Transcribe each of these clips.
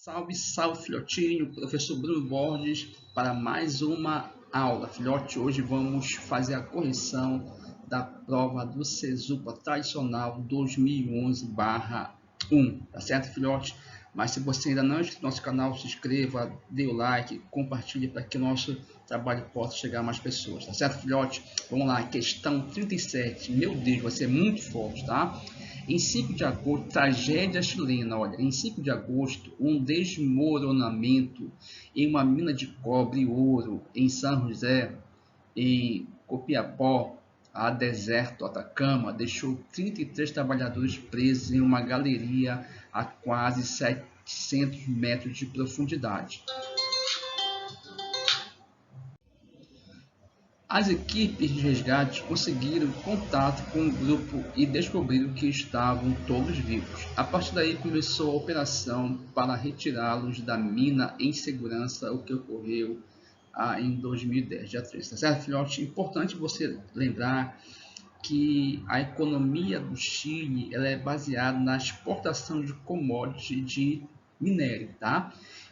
Salve, salve, filhotinho, professor Bruno Borges para mais uma aula. Filhote, hoje vamos fazer a correção da prova do Cesupa tradicional 2011/1, tá certo, filhote? Mas se você ainda não é inscrito no nosso canal, se inscreva, dê o like, compartilhe para que o nosso trabalho possa chegar a mais pessoas, tá certo, filhote? Vamos lá, questão 37. Meu Deus, vai ser muito forte, tá? Em 5 de agosto, tragédia chilena, olha, em 5 de agosto, um desmoronamento em uma mina de cobre e ouro em São José, em Copiapó, a deserto Atacama, deixou 33 trabalhadores presos em uma galeria a quase 700 metros de profundidade. As equipes de resgate conseguiram contato com o grupo e descobriram que estavam todos vivos. A partir daí começou a operação para retirá-los da mina em segurança, o que ocorreu em 2010, dia 13. Tá certo, filhote? Importante você lembrar que a economia do Chile ela é baseada na exportação de commodities de minério, tá?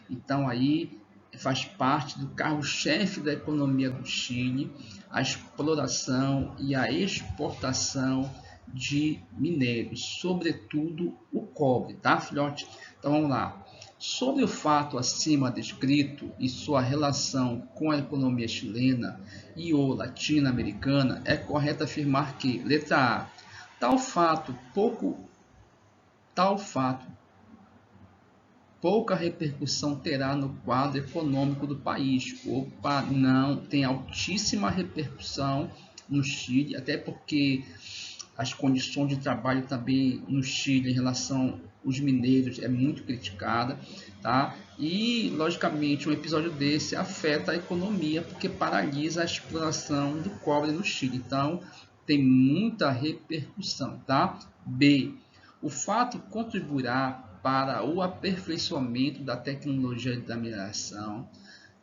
Então aí faz parte do carro-chefe da economia do Chile a exploração e a exportação de minérios, sobretudo o cobre, tá, filhote? Então vamos lá. Sobre o fato acima descrito e sua relação com a economia chilena e ou latino-americana, é correto afirmar que, letra A, tal fato pouca repercussão terá no quadro econômico do país. Opa, não, tem altíssima repercussão no Chile, até porque as condições de trabalho também no Chile em relação aos mineiros é muito criticada, tá? E logicamente um episódio desse afeta a economia porque paralisa a exploração do cobre no Chile. Então tem muita repercussão, tá? B. O fato contribuirá para o aperfeiçoamento da tecnologia da mineração,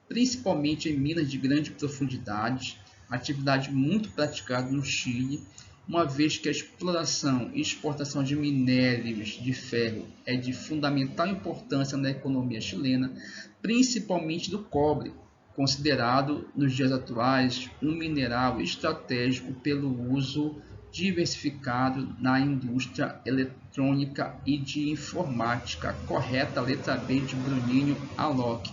principalmente em minas de grande profundidade, atividade muito praticada no Chile, uma vez que a exploração e exportação de minérios de ferro é de fundamental importância na economia chilena, principalmente do cobre, considerado nos dias atuais um mineral estratégico pelo uso diversificado na indústria eletrônica e de informática. Correta, letra B de Bruninho Alok.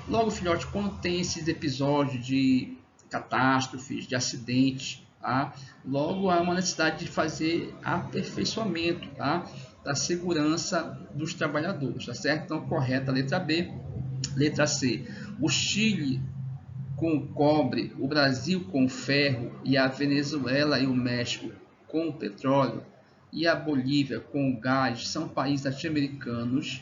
Logo, filhote, quando tem esses episódios de catástrofes, de acidentes, tá? Logo há uma necessidade de fazer aperfeiçoamento, tá? Da segurança dos trabalhadores, tá certo? Então, correta, letra B. Letra C. O Chile com o cobre, o Brasil com o ferro e a Venezuela e o México com o petróleo e a Bolívia com o gás são países latino-americanos,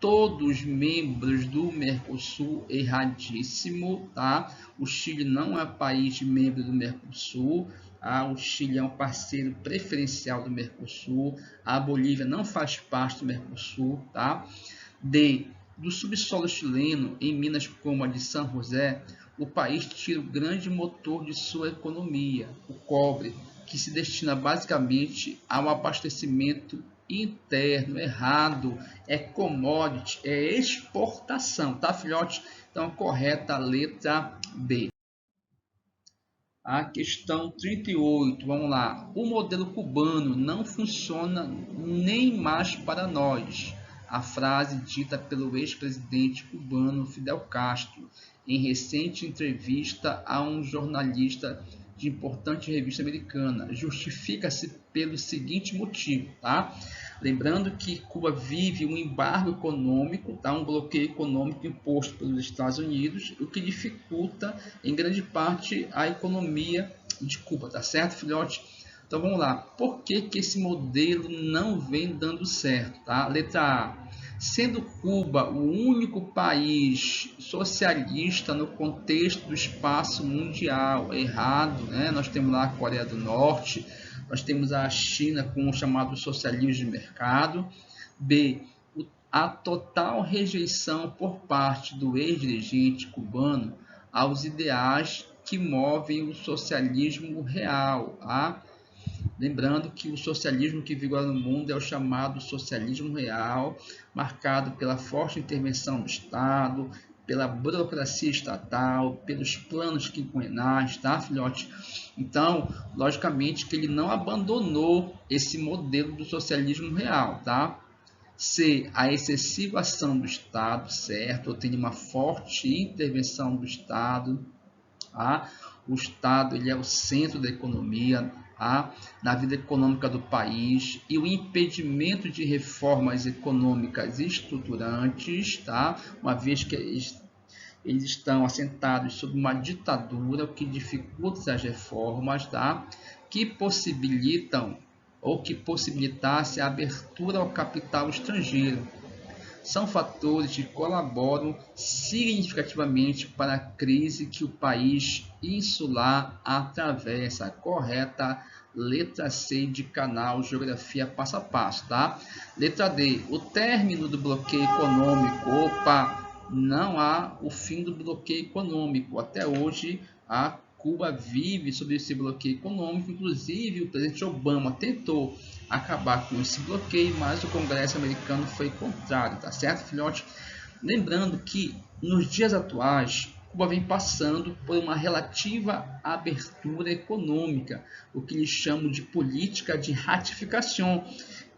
todos membros do Mercosul. Erradíssimo, tá? O Chile não é país membro do Mercosul, tá? O Chile é um parceiro preferencial do Mercosul, a Bolívia não faz parte do Mercosul, tá? D. Do subsolo chileno, em minas como a de São José, o país tira o grande motor de sua economia, o cobre, que se destina basicamente ao abastecimento interno. Errado, é commodity, é exportação, tá, filhote? Então, correta a letra B. A questão 38, vamos lá. O modelo cubano não funciona nem mais para nós. A frase dita pelo ex-presidente cubano Fidel Castro em recente entrevista a um jornalista de importante revista americana justifica-se pelo seguinte motivo, tá? Lembrando que Cuba vive um embargo econômico, tá? Um bloqueio econômico imposto pelos Estados Unidos, o que dificulta em grande parte a economia de Cuba, tá certo, filhote? Então vamos lá. Por que esse modelo não vem dando certo, tá? Letra A. Sendo Cuba o único país socialista no contexto do espaço mundial. Errado, né? Nós temos lá a Coreia do Norte, nós temos a China com o chamado socialismo de mercado. B. A total rejeição por parte do ex-dirigente cubano aos ideais que movem o socialismo real. A. Lembrando que o socialismo que vigora no mundo é o chamado socialismo real, marcado pela forte intervenção do Estado, pela burocracia estatal, pelos planos quinquenais, tá, filhote? Então, logicamente que ele não abandonou esse modelo do socialismo real, tá? Se a excessiva ação do Estado, certo? Ou tem uma forte intervenção do Estado, tá? O Estado ele é o centro da economia, tá? Na vida econômica do país, e o impedimento de reformas econômicas estruturantes, tá? Uma vez que eles estão assentados sob uma ditadura, o que dificulta as reformas, tá? Que possibilitam ou que possibilitasse a abertura ao capital estrangeiro. São fatores que colaboram significativamente para a crise que o país insular atravessa. Correta, letra C de canal Geografia Passo a Passo, tá? Letra D, o término do bloqueio econômico. Opa, não há o fim do bloqueio econômico. Até hoje, a Cuba vive sob esse bloqueio econômico. Inclusive, o presidente Obama tentou acabar com esse bloqueio, mas o Congresso americano foi contrário, tá certo, filhote? Lembrando que nos dias atuais, Cuba vem passando por uma relativa abertura econômica, o que eles chamam de política de ratificação,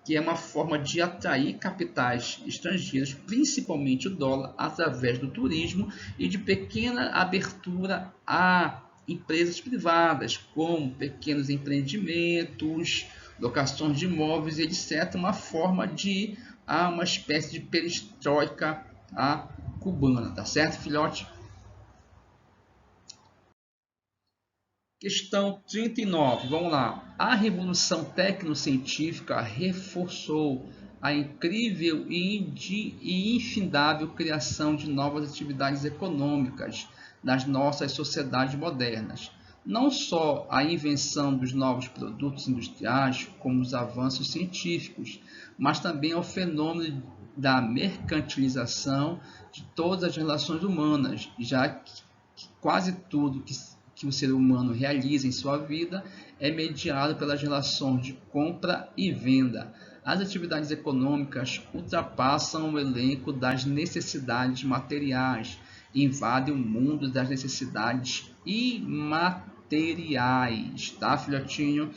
que é uma forma de atrair capitais estrangeiros, principalmente o dólar, através do turismo e de pequena abertura a empresas privadas, como pequenos empreendimentos, locações de imóveis, etc. Uma forma de uma espécie de perestroika cubana, tá certo, filhote? Questão 39, vamos lá. A revolução tecnocientífica reforçou a incrível e infindável criação de novas atividades econômicas nas nossas sociedades modernas. Não só a invenção dos novos produtos industriais, como os avanços científicos, mas também ao fenômeno da mercantilização de todas as relações humanas, já que quase tudo que o ser humano realiza em sua vida é mediado pelas relações de compra e venda. As atividades econômicas ultrapassam o elenco das necessidades materiais, invadem o mundo das necessidades imateriais, tá, filhotinho?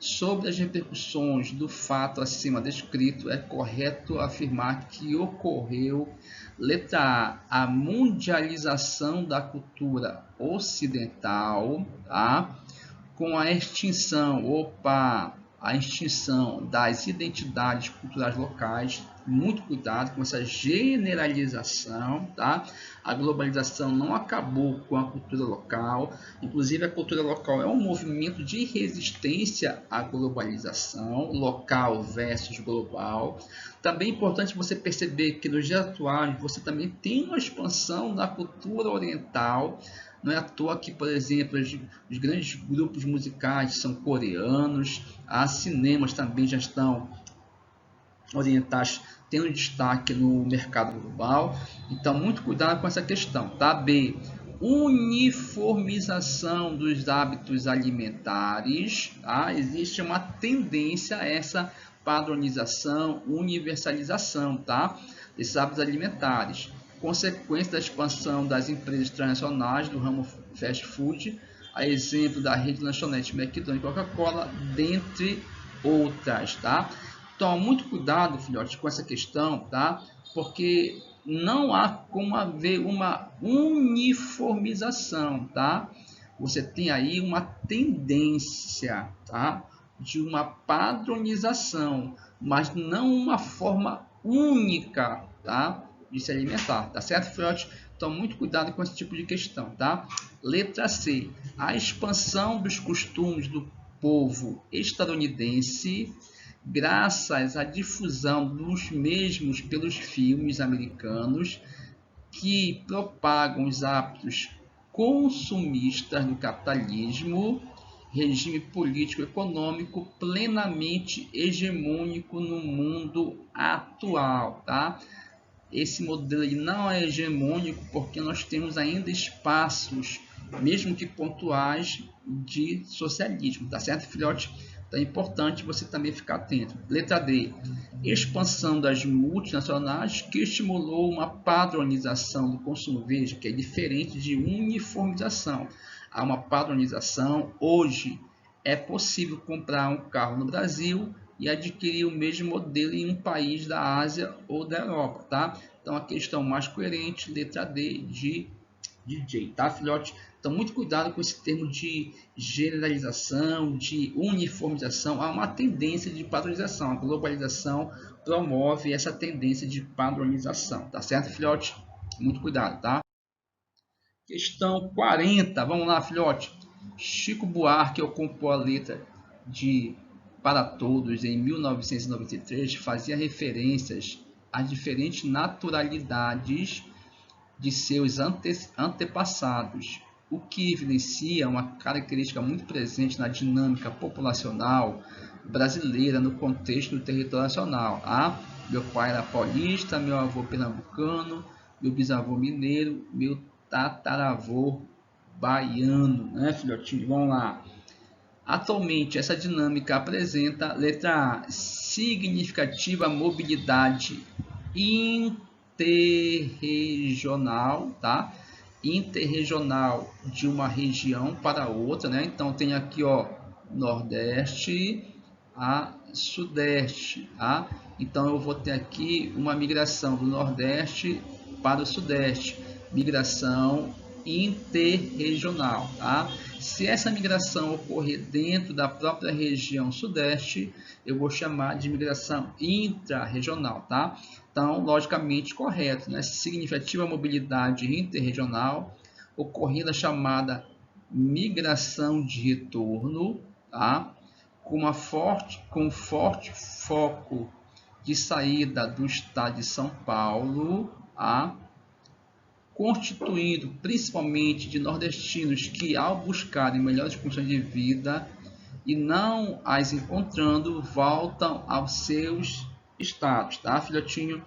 Sobre as repercussões do fato acima descrito, é correto afirmar que ocorreu, letra A, a mundialização da cultura ocidental, tá? Com a extinção, a extinção das identidades culturais locais. Muito cuidado com essa generalização, tá? A globalização não acabou com a cultura local, inclusive a cultura local é um movimento de resistência à globalização, local versus global. Também é importante você perceber que nos dias atuais você também tem uma expansão da cultura oriental. Não é à toa que, por exemplo, os grandes grupos musicais são coreanos, as cinemas também já estão orientais, tendo destaque no mercado global. Então, muito cuidado com essa questão, tá? B, uniformização dos hábitos alimentares, tá? Existe uma tendência a essa padronização, universalização, tá? Desses hábitos alimentares. Consequência da expansão das empresas transnacionais do ramo fast food, a exemplo da rede lanchonete McDonald's e Coca-Cola, dentre outras, tá? Então, muito cuidado, filhotes, com essa questão, tá? Porque não há como haver uma uniformização, tá? Você tem aí uma tendência, tá? De uma padronização, mas não uma forma única, tá? De se alimentar, tá certo, filhote? Então, muito cuidado com esse tipo de questão, tá? Letra C. A expansão dos costumes do povo estadunidense, graças à difusão dos mesmos pelos filmes americanos, que propagam os hábitos consumistas do capitalismo, regime político-econômico plenamente hegemônico no mundo atual, tá? Esse modelo aí não é hegemônico porque nós temos ainda espaços, mesmo que pontuais, de socialismo, tá certo, filhote? Então é importante você também ficar atento. Letra D. Expansão das multinacionais que estimulou uma padronização do consumo. Veja que é diferente de uniformização. Há uma padronização. Hoje é possível comprar um carro no Brasil e adquirir o mesmo modelo em um país da Ásia ou da Europa, tá? Então a questão mais coerente, letra D de DJ, tá, filhote? Então muito cuidado com esse termo de generalização, de uniformização. Há uma tendência de padronização. A globalização promove essa tendência de padronização, tá certo, filhote? Muito cuidado, tá? Questão 40, vamos lá, filhote. Chico Buarque, ao compor a letra de Para Todos em 1993, fazia referências a diferentes naturalidades de seus antepassados, o que evidencia uma característica muito presente na dinâmica populacional brasileira no contexto do território nacional. Meu pai era paulista, meu avô pernambucano, meu bisavô mineiro, meu tataravô baiano, né, filhotinho? Vamos lá. Atualmente, essa dinâmica apresenta, letra A, significativa mobilidade interregional, tá? Interregional de uma região para outra, né? Então tem aqui, ó, Nordeste a Sudeste, tá? Então eu vou ter aqui uma migração do Nordeste para o Sudeste, migração interregional, tá? Se essa migração ocorrer dentro da própria região Sudeste, eu vou chamar de migração intrarregional, tá? Então, logicamente correto, né? Significativa mobilidade interregional, ocorrida chamada migração de retorno, tá? Com forte foco de saída do estado de São Paulo, tá? Constituído principalmente de nordestinos que, ao buscarem melhores condições de vida e não as encontrando, voltam aos seus estados, tá, filhotinho?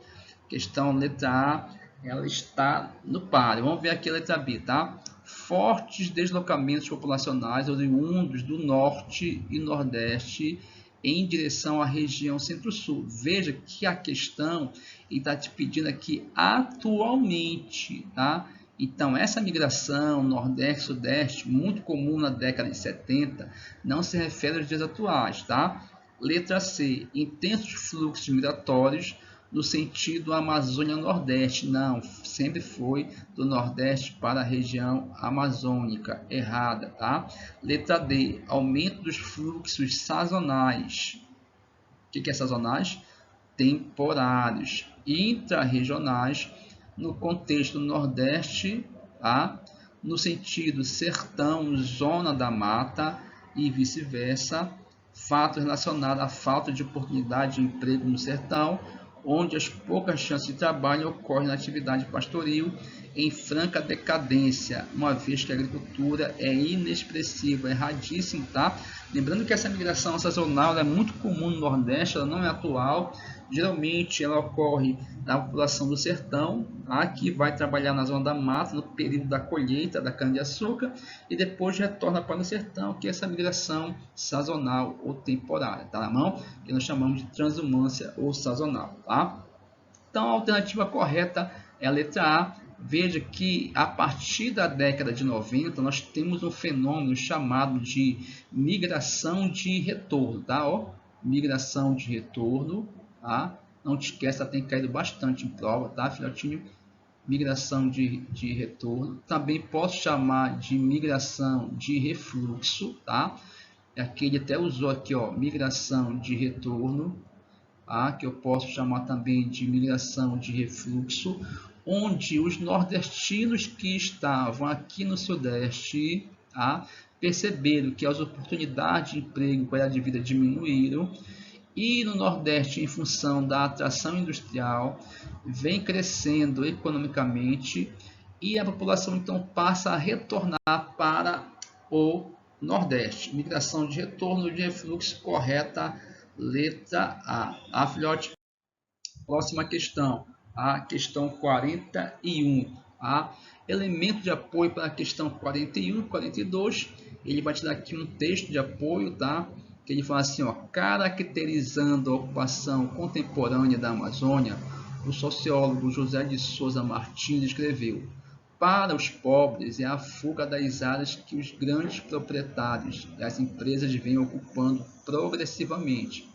Questão letra A, ela está no páreo. Vamos ver aqui a letra B, tá? Fortes deslocamentos populacionais oriundos do norte e nordeste em direção à região centro-sul. Veja que a questão está te pedindo aqui atualmente, tá? Então, essa migração nordeste-sudeste, muito comum na década de 70, não se refere aos dias atuais, tá? Letra C, intensos fluxos migratórios no sentido Amazônia-Nordeste. Não, sempre foi do Nordeste para a região amazônica. Errada, tá? Letra D, aumento dos fluxos sazonais. O que é sazonais? Temporários. Intrarregionais, no contexto Nordeste, tá? No sentido sertão, zona da mata e vice-versa. Fato relacionado à falta de oportunidade de emprego no sertão, onde as poucas chances de trabalho ocorrem na atividade pastoril em franca decadência, uma vez que a agricultura é inexpressiva, erradíssimo, tá? Lembrando que essa migração sazonal é muito comum no Nordeste, ela não é atual. Geralmente ela ocorre na população do sertão, tá? Que vai trabalhar na zona da mata no período da colheita da cana-de-açúcar e depois retorna para o sertão, que é essa migração sazonal ou temporária, tá na mão? Que nós chamamos de transhumância ou sazonal, tá? Então a alternativa correta é a letra A. Veja que a partir da década de 90 nós temos um fenômeno chamado de migração de retorno, tá? Ó, migração de retorno, tá? Não te esqueça, ela tem caído bastante em prova, tá, filhotinho? Migração de retorno. Também posso chamar de migração de refluxo, tá? Aqui ele até usou aqui, ó, migração de retorno, tá? Que eu posso chamar também de migração de refluxo, onde os nordestinos que estavam aqui no Sudeste, tá? Perceberam que as oportunidades de emprego e qualidade de vida diminuíram, e no Nordeste, em função da atração industrial, vem crescendo economicamente e a população então passa a retornar para o Nordeste. Migração de retorno de refluxo, correta, letra A. A, filhote? Próxima questão, a questão 41. A elemento de apoio para a questão 41 e 42. Ele vai te dar aqui um texto de apoio, tá? que ele fala assim, ó, caracterizando a ocupação contemporânea da Amazônia, o sociólogo José de Souza Martins escreveu: para os pobres é a fuga das áreas que os grandes proprietários e as empresas vêm ocupando progressivamente.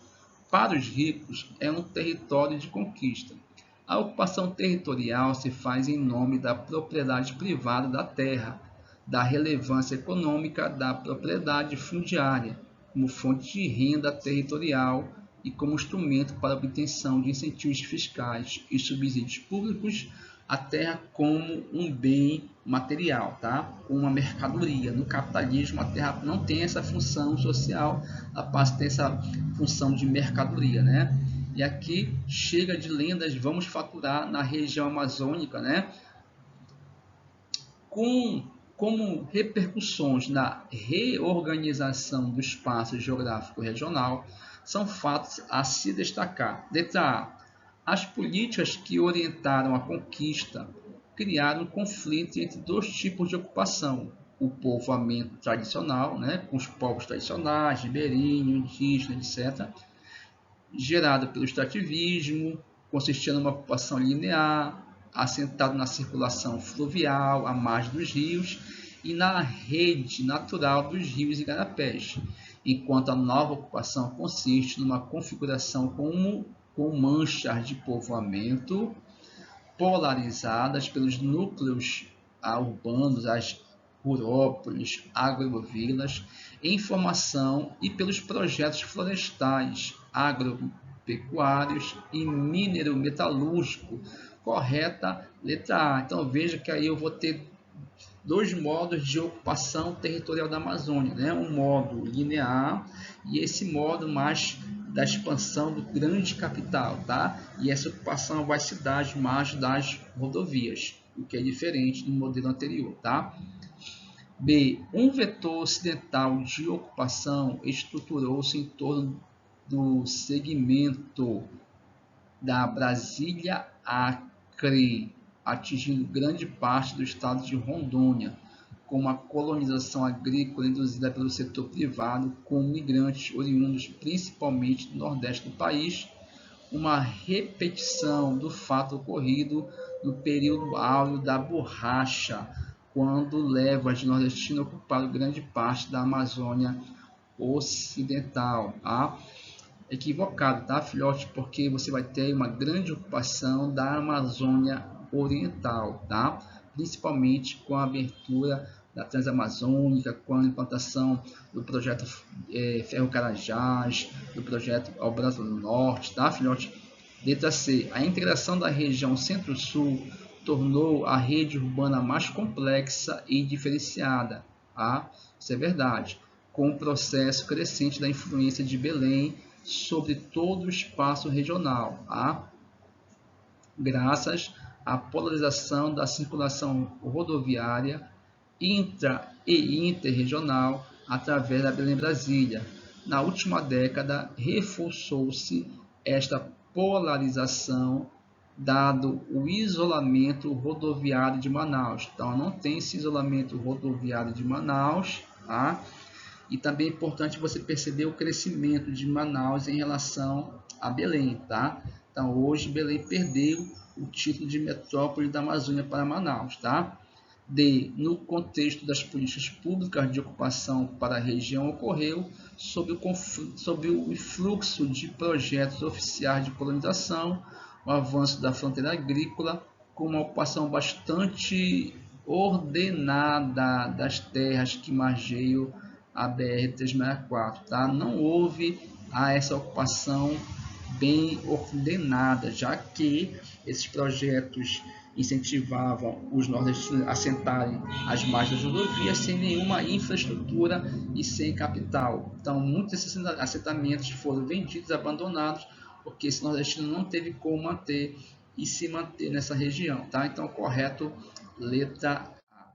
Para os ricos é um território de conquista. A ocupação territorial se faz em nome da propriedade privada da terra, da relevância econômica da propriedade fundiária, como fonte de renda territorial e como instrumento para a obtenção de incentivos fiscais e subsídios públicos, a terra como um bem material, tá? Como uma mercadoria. No capitalismo, a terra não tem essa função social, ela passa a ter essa função de mercadoria, né? E aqui chega de lendas, vamos faturar na região amazônica, né? Como repercussões na reorganização do espaço geográfico regional, são fatos a se destacar. Letra A. As políticas que orientaram a conquista criaram um conflito entre dois tipos de ocupação. O povoamento tradicional, né, com os povos tradicionais, ribeirinho, indígena, etc., gerado pelo extrativismo, consistindo em uma ocupação linear, assentado na circulação fluvial à margem dos rios e na rede natural dos rios e igarapés, enquanto a nova ocupação consiste numa configuração com manchas de povoamento polarizadas pelos núcleos urbanos, as rurópolis, agrovilas, em formação e pelos projetos florestais, agropecuários e minero-metalúrgico. Correta, letra A. Então veja que aí eu vou ter dois modos de ocupação territorial da Amazônia, né? Um modo linear e esse modo mais da expansão do grande capital, tá? E essa ocupação vai se dar às margens das rodovias, o que é diferente do modelo anterior, tá? B. Um vetor ocidental de ocupação estruturou-se em torno do segmento da Brasília-Acre, atingindo grande parte do estado de Rondônia, com uma colonização agrícola induzida pelo setor privado, com migrantes oriundos principalmente do nordeste do país, uma repetição do fato ocorrido no período áureo da borracha, quando levas de nordestinos ocuparam grande parte da Amazônia Ocidental. Equivocado, tá, filhote? Porque você vai ter uma grande ocupação da Amazônia Oriental, tá? Principalmente com a abertura da Transamazônica, com a implantação do projeto Ferro Carajás, do projeto Ao Brasil do Norte, tá, filhote? Letra C. A integração da região Centro-Sul tornou a rede urbana mais complexa e diferenciada. Isso é verdade. Com o processo crescente da influência de Belém sobre todo o espaço regional, graças à polarização da circulação rodoviária intra e interregional através da Belém-Brasília. Na última década, reforçou-se esta polarização, dado o isolamento rodoviário de Manaus. Então, não tem esse isolamento rodoviário de Manaus, tá? E também é importante você perceber o crescimento de Manaus em relação a Belém, tá? Então, hoje, Belém perdeu o título de metrópole da Amazônia para Manaus, tá? D. No contexto das políticas públicas de ocupação para a região, ocorreu sob o influxo de projetos oficiais de colonização, o avanço da fronteira agrícola, com uma ocupação bastante ordenada das terras que margeiam a BR-364, tá? Não houve essa ocupação bem ordenada, já que esses projetos incentivavam os nordestinos a assentarem as margens das rodovias sem nenhuma infraestrutura e sem capital. Então, muitos desses assentamentos foram vendidos, abandonados, porque esse nordestino não teve como manter e se manter nessa região, tá? Então, correto, letra A.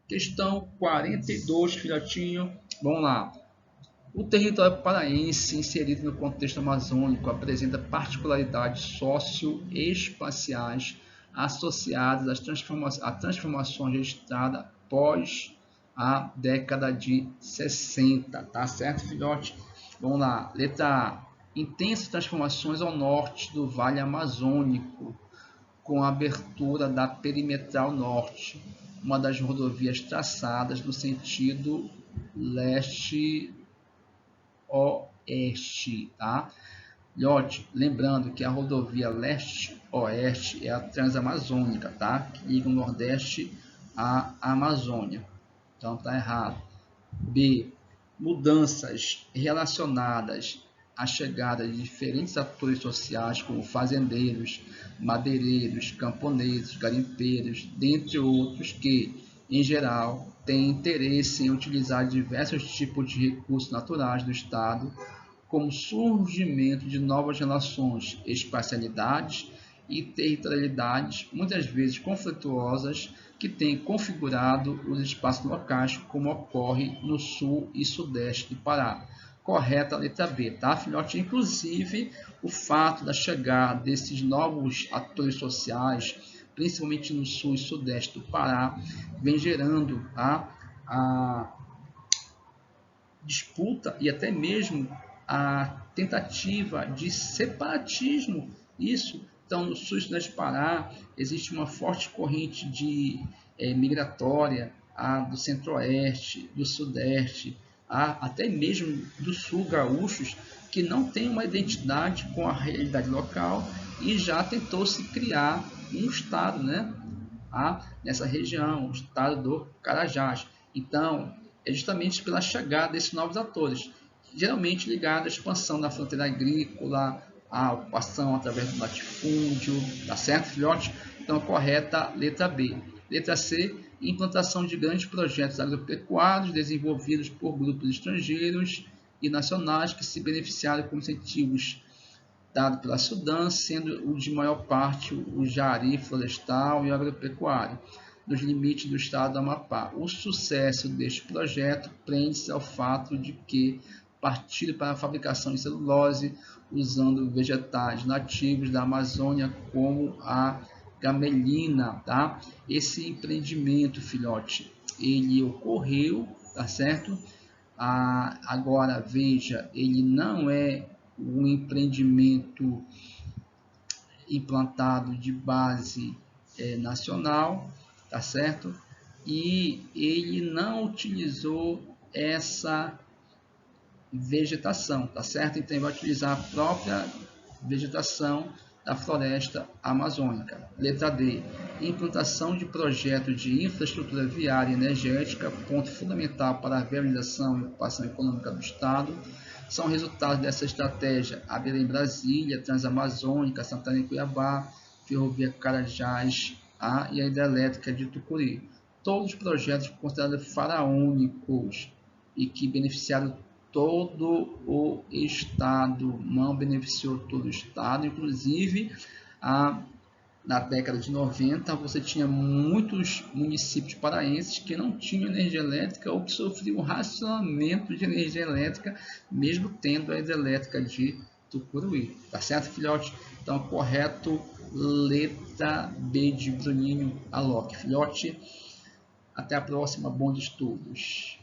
Questão 42, filhotinho. Vamos lá. O território paraense, inserido no contexto amazônico, apresenta particularidades socioespaciais associadas às transformações registradas após a década de 60. Tá certo, filhote? Vamos lá. Letra A. Intensas transformações ao norte do Vale Amazônico, com a abertura da Perimetral Norte, uma das rodovias traçadas no sentido leste-oeste, tá? Lembrando que a rodovia leste-oeste é a Transamazônica, tá? Que liga o Nordeste à Amazônia. Então tá errado. B. Mudanças relacionadas à chegada de diferentes atores sociais, como fazendeiros, madeireiros, camponeses, garimpeiros, dentre outros, que, em geral, têm interesse em utilizar diversos tipos de recursos naturais do Estado, como surgimento de novas relações, espacialidades e territorialidades, muitas vezes conflituosas, que têm configurado os espaços locais, como ocorre no sul e sudeste do Pará. Correta a letra B, tá, filhote? Inclusive, o fato da chegada desses novos atores sociais, principalmente no sul e sudeste do Pará, vem gerando a disputa e até mesmo a tentativa de separatismo. Isso, então, no sul e sudeste do Pará existe uma forte corrente de migratória do centro-oeste, do sudeste, até mesmo do sul, gaúchos, que não tem uma identidade com a realidade local e já tentou se criar um estado, né? Nessa região, o estado do Carajás. Então, é justamente pela chegada desses novos atores, geralmente ligados à expansão da fronteira agrícola, à ocupação através do latifúndio, tá certo, filhote? Então, correta, letra B. Letra C, implantação de grandes projetos agropecuários desenvolvidos por grupos estrangeiros e nacionais que se beneficiaram com incentivos dado pela Sudã, sendo o de maior parte o jari florestal e agropecuário, nos limites do estado do Amapá. O sucesso deste projeto prende-se ao fato de que partiram para a fabricação de celulose, usando vegetais nativos da Amazônia como a gamelina, tá? Esse empreendimento, filhote, ele ocorreu, tá certo? Agora, veja, ele não é um empreendimento implantado de base nacional, tá certo? E ele não utilizou essa vegetação, tá certo? Então ele vai utilizar a própria vegetação da floresta amazônica. Letra D. Implantação de projetos de infraestrutura viária e energética, ponto fundamental para a viabilização e ocupação econômica do Estado. São resultados dessa estratégia a Belém Brasília, Transamazônica, Santana e Cuiabá, Ferrovia Carajás e a hidrelétrica de Tucuri. Todos os projetos considerados faraônicos e que beneficiaram todo o Estado, não beneficiou todo o Estado, inclusive na década de 90 você tinha muitos municípios paraenses que não tinham energia elétrica ou que sofriam racionamento de energia elétrica, mesmo tendo a hidrelétrica de Tucuruí. Tá certo, filhote? Então, correto, letra B de Bruninho Alok. Filhote, até a próxima, bons estudos.